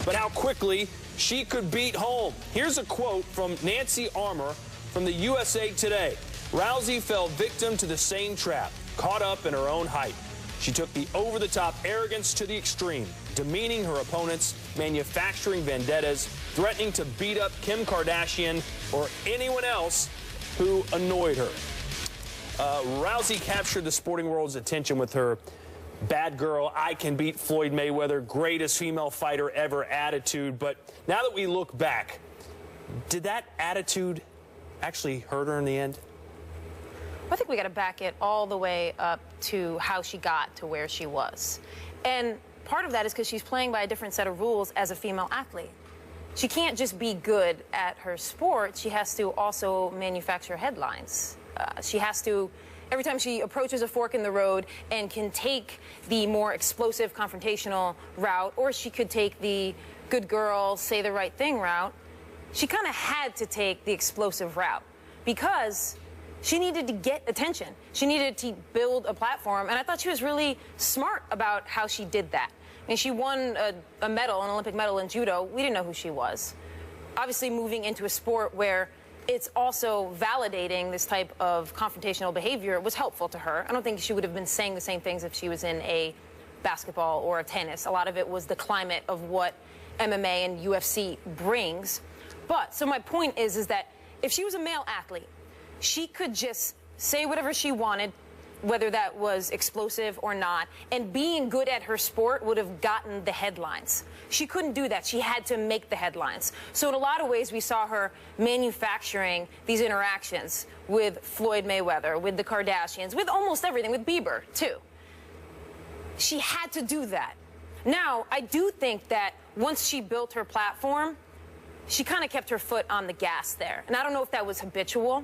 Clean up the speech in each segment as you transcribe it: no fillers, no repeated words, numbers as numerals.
but how quickly she could beat home. Here's a quote from Nancy Armour from the USA Today. Rousey fell victim to the same trap, caught up in her own hype. She took the over-the-top arrogance to the extreme, demeaning her opponents, manufacturing vendettas, threatening to beat up Kim Kardashian or anyone else who annoyed her. Rousey captured the sporting world's attention with her bad girl, I can beat Floyd Mayweather, greatest female fighter ever attitude. But now that we look back, did that attitude actually hurt her in the end? I think we got to back it all the way up to how she got to where she was. And part of that is because she's playing by a different set of rules as a female athlete. She can't just be good at her sport. She has to also manufacture headlines. She has to, every time she approaches a fork in the road and can take the more explosive, confrontational route, or she could take the good girl, say the right thing route, she kind of had to take the explosive route because she needed to get attention. She needed to build a platform, and I thought she was really smart about how she did that. I mean, she won a medal, an Olympic medal in judo. We didn't know who she was. Obviously, moving into a sport where it's also validating this type of confrontational behavior was helpful to her. I don't think she would have been saying the same things if she was in a basketball or a tennis. A lot of it was the climate of what MMA and UFC brings. But, so my point is that if she was a male athlete, she could just say whatever she wanted, whether that was explosive or not, and being good at her sport would have gotten the headlines. She couldn't do that. She had to make the headlines. So in a lot of ways, we saw her manufacturing these interactions with Floyd Mayweather, with the Kardashians, with almost everything, with Bieber, too. She had to do that. Now, I do think that once she built her platform, she kind of kept her foot on the gas there. And I don't know if that was habitual.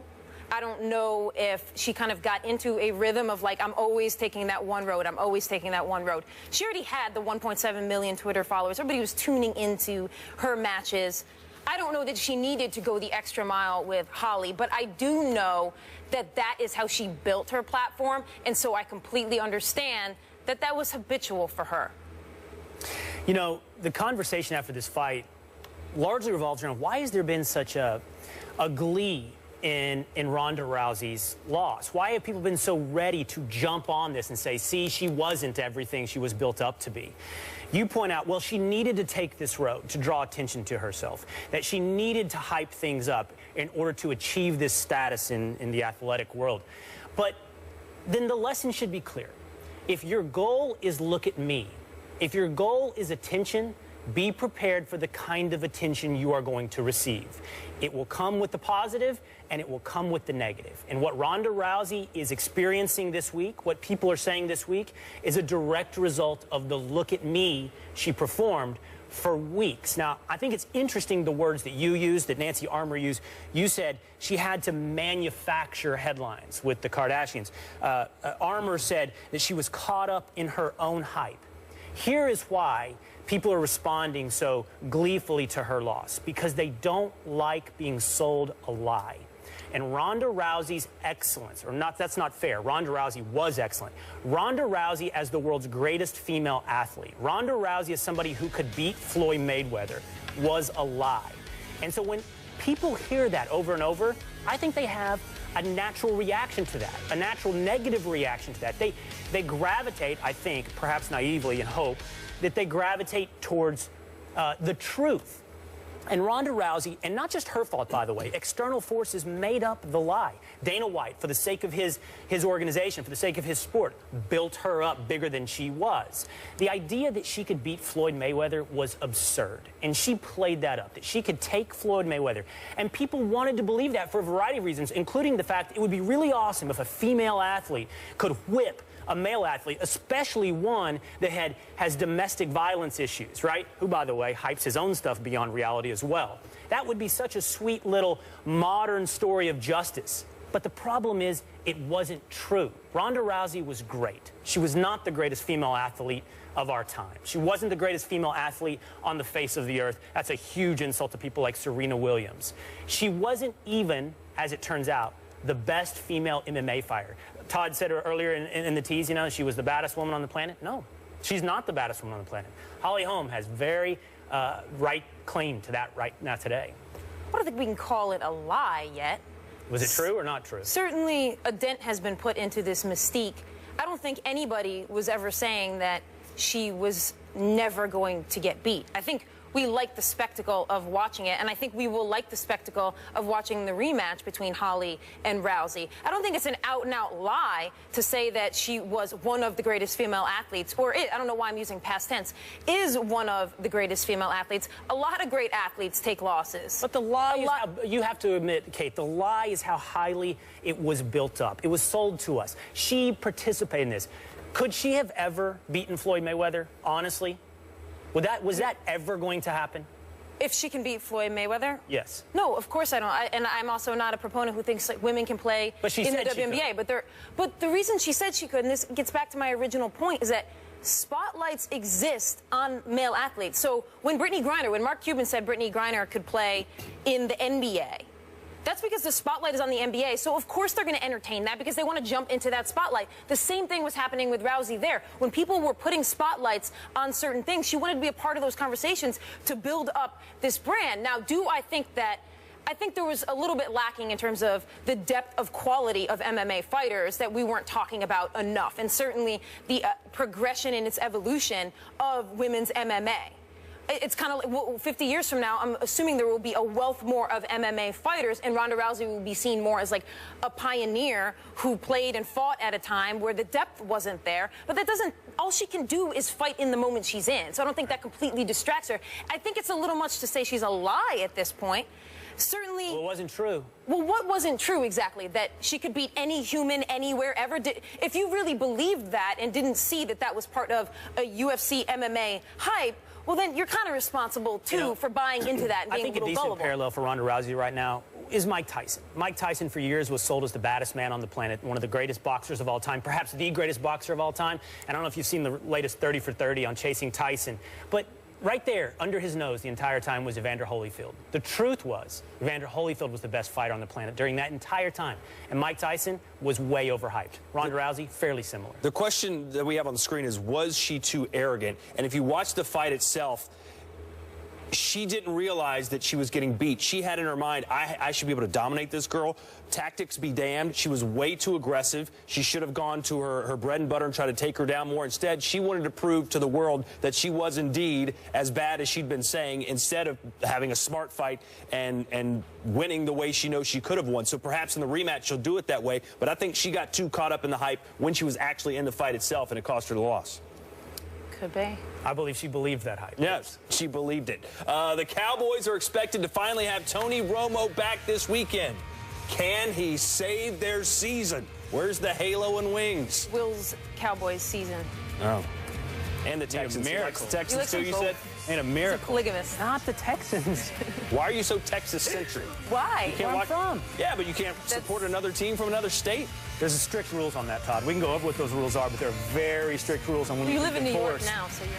I don't know if she kind of got into a rhythm of like, I'm always taking that one road. I'm always taking that one road. She already had the 1.7 million Twitter followers. Everybody was tuning into her matches. I don't know that she needed to go the extra mile with Holly, but I do know that that is how she built her platform. And so I completely understand that that was habitual for her. You know, the conversation after this fight largely revolves around why has there been such a glee in Ronda Rousey's loss? Why have people been so ready to jump on this and say, see, she wasn't everything she was built up to be? You point out, well, she needed to take this road to draw attention to herself, that she needed to hype things up in order to achieve this status in the athletic world. But then the lesson should be clear. If your goal is look at me, if your goal is attention, be prepared for the kind of attention you are going to receive. It will come with the positive, and it will come with the negative. And what Ronda Rousey is experiencing this week, what people are saying this week, is a direct result of the look at me she performed for weeks. Now, I think it's interesting the words that you used, that Nancy Armour used. You said she had to manufacture headlines with the Kardashians. Armour said that she was caught up in her own hype. Here is why people are responding so gleefully to her loss, because they don't like being sold a lie. And Ronda Rousey's excellence, or not, that's not fair. Ronda Rousey was excellent. Ronda Rousey as the world's greatest female athlete, Ronda Rousey as somebody who could beat Floyd Mayweather, was a lie. And so when people hear that over and over, I think they have a natural reaction to that, a natural negative reaction to that. They gravitate, I think, perhaps naively and hope, that they gravitate towards the truth. And Ronda Rousey, and not just her fault, by the way, external forces made up the lie. Dana White, for the sake of his organization, for the sake of his sport, built her up bigger than she was. The idea that she could beat Floyd Mayweather was absurd, and she played that up, that she could take Floyd Mayweather. And people wanted to believe that for a variety of reasons, including the fact it would be really awesome if a female athlete could whip a male athlete, especially one that has domestic violence issues, right? Who, by the way, hypes his own stuff beyond reality as well. That would be such a sweet little modern story of justice. But the problem is, it wasn't true. Ronda Rousey was great. She was not the greatest female athlete of our time. She wasn't the greatest female athlete on the face of the earth. That's a huge insult to people like Serena Williams. She wasn't even, as it turns out, the best female MMA fighter. Todd said earlier in the tease, you know, she was the baddest woman on the planet. No, she's not the baddest woman on the planet. Holly Holm has very right claim to that right now today. I don't think we can call it a lie yet. Was it true or not true? Certainly a dent has been put into this mystique. I don't think anybody was ever saying that she was never going to get beat. I think we like the spectacle of watching it, and I think we will like the spectacle of watching the rematch between Holly and Rousey. I don't think it's an out-and-out lie to say that she was one of the greatest female athletes, or I don't know why I'm using past tense, is one of the greatest female athletes. A lot of great athletes take losses. But the lie is how, you have to admit, Kate, the lie is how highly it was built up. It was sold to us. She participated in this. Could she have ever beaten Floyd Mayweather, honestly? Was that ever going to happen? If she can beat Floyd Mayweather? Yes. No, of course I don't. And I'm also not a proponent who thinks like women can play in the WNBA. But the reason she said she could, and this gets back to my original point, is that spotlights exist on male athletes. So when Mark Cuban said Brittany Griner could play in the NBA, that's because the spotlight is on the NBA, so of course they're going to entertain that because they want to jump into that spotlight. The same thing was happening with Rousey there. When people were putting spotlights on certain things, she wanted to be a part of those conversations to build up this brand. Now, I think there was a little bit lacking in terms of the depth of quality of MMA fighters that we weren't talking about enough, and certainly the progression in its evolution of women's MMA. It's kind of like 50 years from now, I'm assuming there will be a wealth more of MMA fighters, and Ronda Rousey will be seen more as like a pioneer who played and fought at a time where the depth wasn't there. But that doesn't, all she can do is fight in the moment she's in. So I don't think that completely distracts her. I think it's a little much to say she's a lie at this point. Certainly. Well, it wasn't true. Well, what wasn't true exactly? That she could beat any human anywhere ever? If you really believed that and didn't see that that was part of a UFC MMA hype, well, then you're kind of responsible, too, for buying into that and being a little gullible. I think a decent parallel for Ronda Rousey right now is Mike Tyson. Mike Tyson, for years, was sold as the baddest man on the planet, one of the greatest boxers of all time, perhaps the greatest boxer of all time. And I don't know if you've seen the latest 30 for 30 on Chasing Tyson, but right there, under his nose the entire time was Evander Holyfield. The truth was, Evander Holyfield was the best fighter on the planet during that entire time. And Mike Tyson was way overhyped. Ronda Rousey, fairly similar. The question that we have on the screen is, was she too arrogant? And if you watch the fight itself, she didn't realize that she was getting beat. She had in her mind, I should be able to dominate this girl. Tactics be damned. She was way too aggressive. She should have gone to her bread and butter and tried to take her down more. Instead, she wanted to prove to the world that she was indeed as bad as she'd been saying, instead of having a smart fight and winning the way she knows she could have won. So perhaps in the rematch, she'll do it that way. But I think she got too caught up in the hype when she was actually in the fight itself, and it cost her the loss. Could be. I believe she believed that hype. Yes, she believed it. The Cowboys are expected to finally have Tony Romo back this weekend. Can he save their season? Where's the halo and wings? Will's Cowboys season. Oh. And the Texans. Miracle. The Texans, too, you said? And a miracle. He's a polygamist. Not the Texans. Why are you so Texas-centric? Why? Where I'm from. Yeah, but you can't support another team from another state? There's strict rules on that, Todd. We can go over what those rules are, but there are very strict rules on when you live in New York now, so you're...